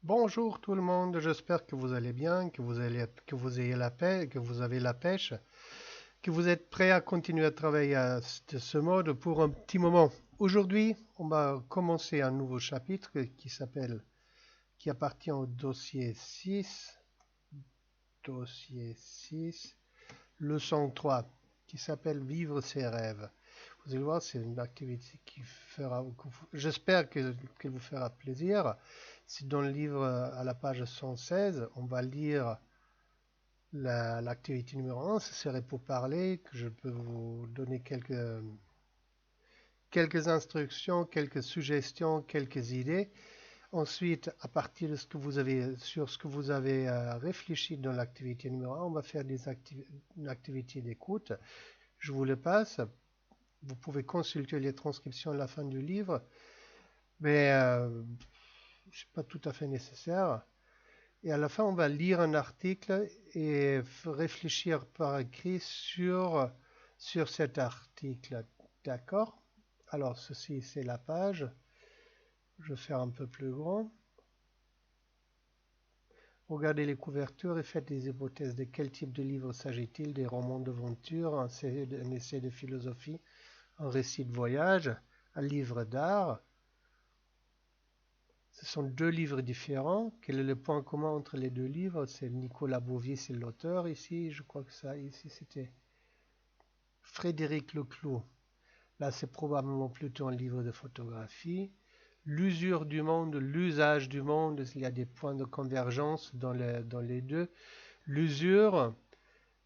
Bonjour tout le monde, j'espère que vous allez bien, que vous ayez la paix, que vous avez la pêche, que vous êtes prêts à continuer à travailler de ce mode pour un petit moment. Aujourd'hui, on va commencer un nouveau chapitre qui appartient au dossier 6, leçon 3, qui s'appelle Vivre ses rêves. Vous allez voir, c'est une activité j'espère qu'elle vous fera plaisir. C'est dans le livre à la page 116, on va lire l'activité numéro 1. Ce serait pour parler que je peux vous donner quelques instructions, quelques suggestions, quelques idées. Ensuite, à partir de ce que vous avez réfléchi dans l'activité numéro 1, on va faire une activité d'écoute. Je vous le passe. Vous pouvez consulter les transcriptions à la fin du livre, mais ce n'est pas tout à fait nécessaire. Et à la fin, on va lire un article et réfléchir par écrit sur cet article. D'accord? Alors, ceci, c'est la page. Je vais faire un peu plus grand. Regardez les couvertures et faites des hypothèses. De quel type de livre s'agit-il? Des romans d'aventure, un essai de philosophie, un récit de voyage, un livre d'art. Ce sont deux livres différents. Quel est le point commun entre les deux livres? C'est Nicolas Bouvier, c'est l'auteur ici. Je crois que ça, ici, c'était Frédéric Leclou. Là, c'est probablement plutôt un livre de photographie. L'usure du monde, l'usage du monde, il y a des points de convergence dans les deux. L'usure,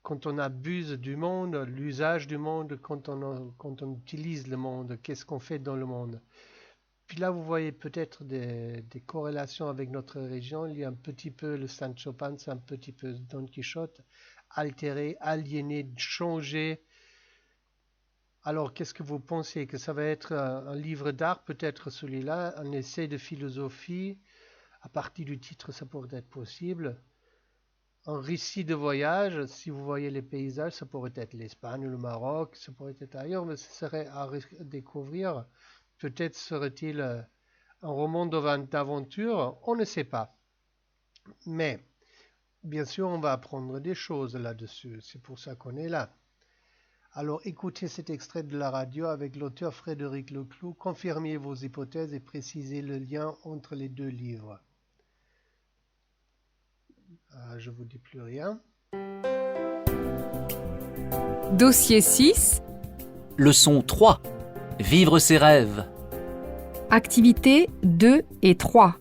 quand on abuse du monde, l'usage du monde, quand on utilise le monde, qu'est-ce qu'on fait dans le monde. Puis là, vous voyez peut-être des corrélations avec notre région. Il y a un petit peu le Sancho Panza, un petit peu Don Quichotte, altéré, aliéné, changé. Alors, qu'est-ce que vous pensez? Que ça va être un livre d'art, peut-être celui-là, un essai de philosophie? À partir du titre, ça pourrait être possible. Un récit de voyage, si vous voyez les paysages, ça pourrait être l'Espagne, le Maroc, ça pourrait être ailleurs, mais ce serait à découvrir. Peut-être serait-il un roman d'aventure, on ne sait pas. Mais, bien sûr, on va apprendre des choses là-dessus, c'est pour ça qu'on est là. Alors écoutez cet extrait de la radio avec l'auteur Frédéric Leclou, confirmez vos hypothèses et précisez le lien entre les deux livres. Je ne vous dis plus rien. Dossier 6. Leçon 3. Vivre ses rêves. Activités 2 et 3.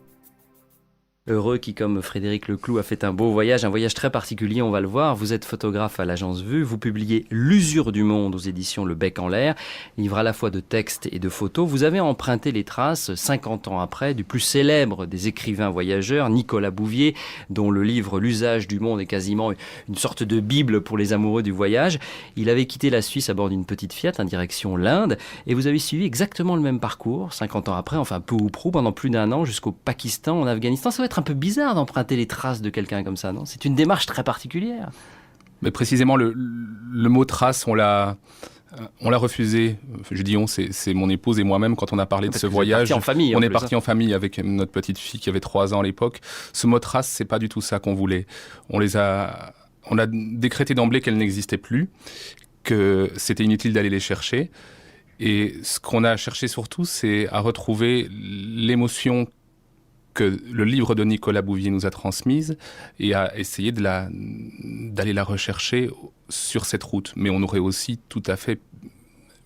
Heureux qui, comme Frédéric Leclou, a fait un beau voyage, un voyage très particulier, on va le voir. Vous êtes photographe à l'agence Vue, vous publiez L'usure du monde aux éditions Le Bec en l'air, livre à la fois de textes et de photos. Vous avez emprunté les traces, 50 ans après, du plus célèbre des écrivains voyageurs, Nicolas Bouvier, dont le livre L'usage du monde est quasiment une sorte de bible pour les amoureux du voyage. Il avait quitté la Suisse à bord d'une petite Fiat en direction l'Inde, et vous avez suivi exactement le même parcours, 50 ans après, enfin peu ou prou, pendant plus d'un an, jusqu'au Pakistan, en Afghanistan. Ça va être un peu bizarre d'emprunter les traces de quelqu'un comme ça, non? C'est une démarche très particulière. Mais précisément, le mot trace, on l'a refusé. Je dis on, c'est mon épouse et moi-même quand on a parlé de ce voyage. En famille, on est parti en famille avec notre petite fille qui avait 3 ans à l'époque. Ce mot trace, c'est pas du tout ça qu'on voulait. On a décrété d'emblée qu'elles n'existaient plus, que c'était inutile d'aller les chercher. Et ce qu'on a cherché surtout, c'est à retrouver l'émotion que le livre de Nicolas Bouvier nous a transmise et à essayer d'aller la rechercher sur cette route. Mais on aurait aussi tout à fait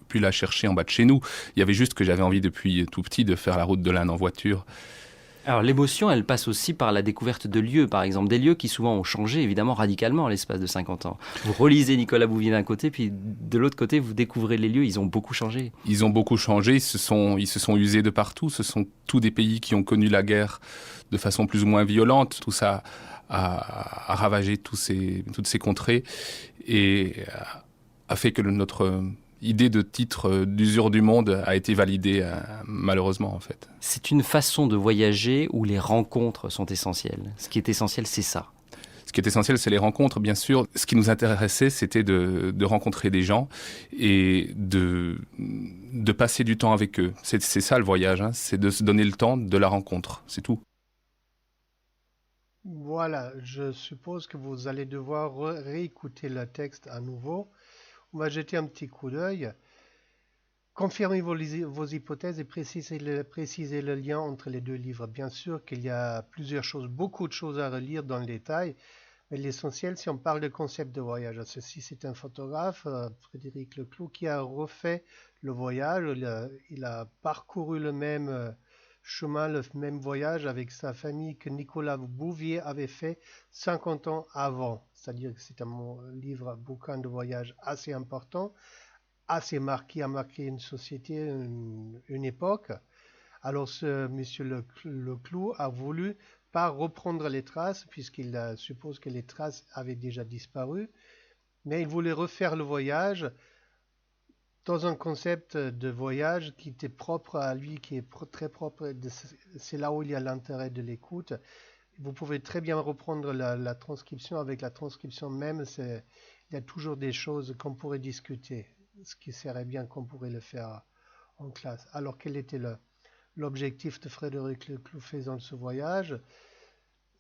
pu la chercher en bas de chez nous. Il y avait juste que j'avais envie depuis tout petit de faire la route de l'Inde en voiture. Alors l'émotion, elle passe aussi par la découverte de lieux, par exemple. Des lieux qui souvent ont changé, évidemment, radicalement à l'espace de 50 ans. Vous relisez Nicolas Bouvier d'un côté, puis de l'autre côté, vous découvrez les lieux, ils ont beaucoup changé. Ils ont beaucoup changé, ils se sont usés de partout. Ce sont tous des pays qui ont connu la guerre de façon plus ou moins violente. Tout ça a ravagé toutes ces contrées et a fait que notre idée de titre d'usure du monde a été validée malheureusement en fait. C'est une façon de voyager où les rencontres sont essentielles. Ce qui est essentiel, c'est ça. Ce qui est essentiel, c'est les rencontres, bien sûr. Ce qui nous intéressait, c'était de rencontrer des gens et de passer du temps avec eux. C'est ça le voyage, hein. C'est de se donner le temps de la rencontre, c'est tout. Voilà, je suppose que vous allez devoir réécouter le texte à nouveau. On va jeter un petit coup d'œil. Confirmez vos hypothèses et précisez le lien entre les deux livres. Bien sûr qu'il y a plusieurs choses, beaucoup de choses à relire dans le détail, mais l'essentiel, si on parle de concept de voyage, ceci c'est un photographe, Frédéric Leclou, qui a refait le voyage. Il a parcouru le même chemin, le même voyage avec sa famille que Nicolas Bouvier avait fait 50 ans avant. C'est-à-dire que c'est un livre, un bouquin de voyage assez important, assez marqué, a marqué une société, une époque. Alors ce monsieur Leclou a voulu pas reprendre les traces, puisqu'il suppose que les traces avaient déjà disparu, mais il voulait refaire le voyage dans un concept de voyage qui était propre à lui, qui est très propre. C'est là où il y a l'intérêt de l'écoute. Vous pouvez très bien reprendre la transcription. Avec la transcription même, il y a toujours des choses qu'on pourrait discuter, ce qui serait bien qu'on pourrait le faire en classe. Alors quel était l'objectif de Frédéric Leclou faisant ce voyage?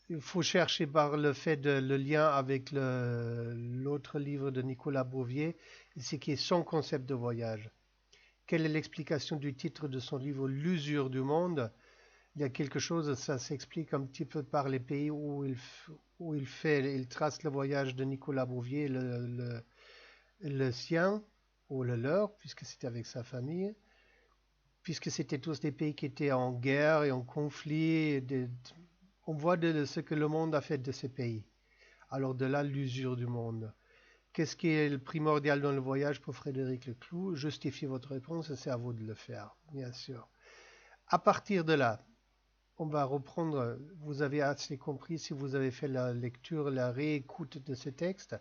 Il faut chercher par le fait le lien avec l'autre livre de Nicolas Bouvier, ce qui est son concept de voyage. Quelle est l'explication du titre de son livre L'usure du monde? Il y a quelque chose, ça s'explique un petit peu par les pays où il trace le voyage de Nicolas Bouvier, le sien, ou le leur, puisque c'était avec sa famille, puisque c'était tous des pays qui étaient en guerre et en conflit. On voit ce que le monde a fait de ces pays. Alors de là, l'usure du monde. Qu'est-ce qui est le primordial dans le voyage pour Frédéric Leclou? Justifiez votre réponse, c'est à vous de le faire, bien sûr. À partir de là, on va reprendre, vous avez assez compris si vous avez fait la lecture, la réécoute de ce texte.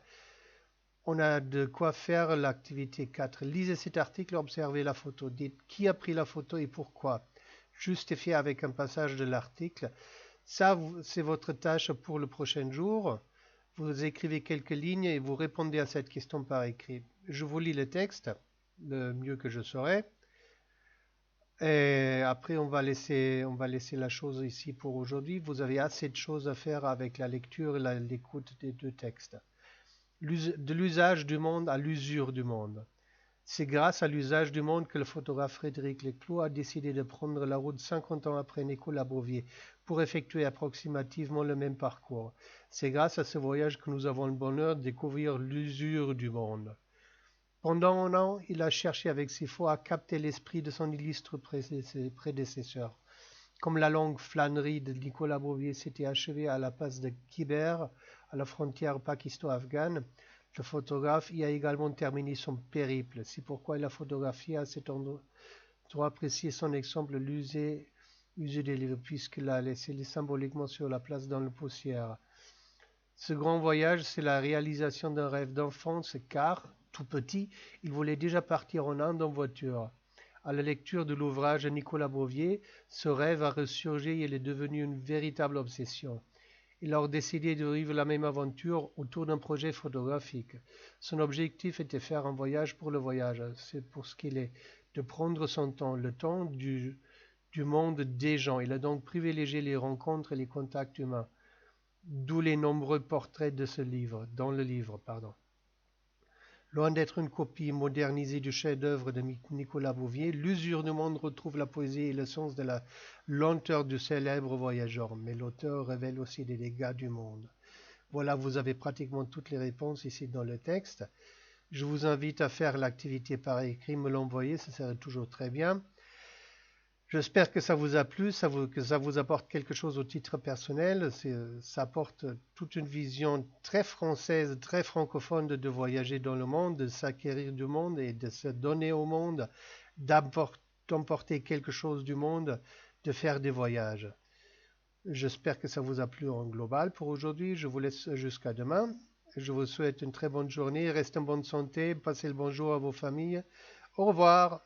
On a de quoi faire l'activité 4. Lisez cet article, observez la photo. Dites qui a pris la photo et pourquoi. Justifiez avec un passage de l'article. Ça, c'est votre tâche pour le prochain jour. Vous écrivez quelques lignes et vous répondez à cette question par écrit. Je vous lis le texte, le mieux que je saurai. Et après, on va laisser la chose ici pour aujourd'hui. Vous avez assez de choses à faire avec la lecture et l'écoute des deux textes. De l'usage du monde à l'usure du monde. C'est grâce à l'usage du monde que le photographe Frédéric Leclou a décidé de prendre la route 50 ans après Nicolas Bouvier pour effectuer approximativement le même parcours. C'est grâce à ce voyage que nous avons le bonheur de découvrir l'usure du monde. Pendant un an, il a cherché avec ses faux à capter l'esprit de son illustre prédécesseur. Comme la longue flânerie de Nicolas Bouvier s'était achevée à la passe de Khyber, à la frontière pakistano-afghane, le photographe y a également terminé son périple. C'est pourquoi il a photographié à cet endroit précis son exemple l'usé des livres, puisqu'il l'a laissé symboliquement sur la place dans le poussière. Ce grand voyage, c'est la réalisation d'un rêve d'enfance, car, tout petit, il voulait déjà partir en Inde en voiture. À la lecture de l'ouvrage de Nicolas Bouvier, ce rêve a ressurgi et il est devenu une véritable obsession. Il a décidé de vivre la même aventure autour d'un projet photographique. Son objectif était faire un voyage pour le voyage. C'est pour ce qu'il est, de prendre son temps, le temps du monde des gens. Il a donc privilégié les rencontres et les contacts humains. D'où les nombreux portraits de ce livre, dans le livre, pardon. Loin d'être une copie modernisée du chef-d'œuvre de Nicolas Bouvier, l'usure du monde retrouve la poésie et le sens de la lenteur du célèbre voyageur, mais l'auteur révèle aussi des dégâts du monde. Voilà, vous avez pratiquement toutes les réponses ici dans le texte. Je vous invite à faire l'activité par écrit, me l'envoyer, ça serait toujours très bien. J'espère que ça vous a plu, que ça vous apporte quelque chose au titre personnel. Ça apporte toute une vision très française, très francophone de voyager dans le monde, de s'acquérir du monde et de se donner au monde, d'emporter quelque chose du monde, de faire des voyages. J'espère que ça vous a plu en global pour aujourd'hui. Je vous laisse jusqu'à demain. Je vous souhaite une très bonne journée. Restez en bonne santé. Passez le bonjour à vos familles. Au revoir.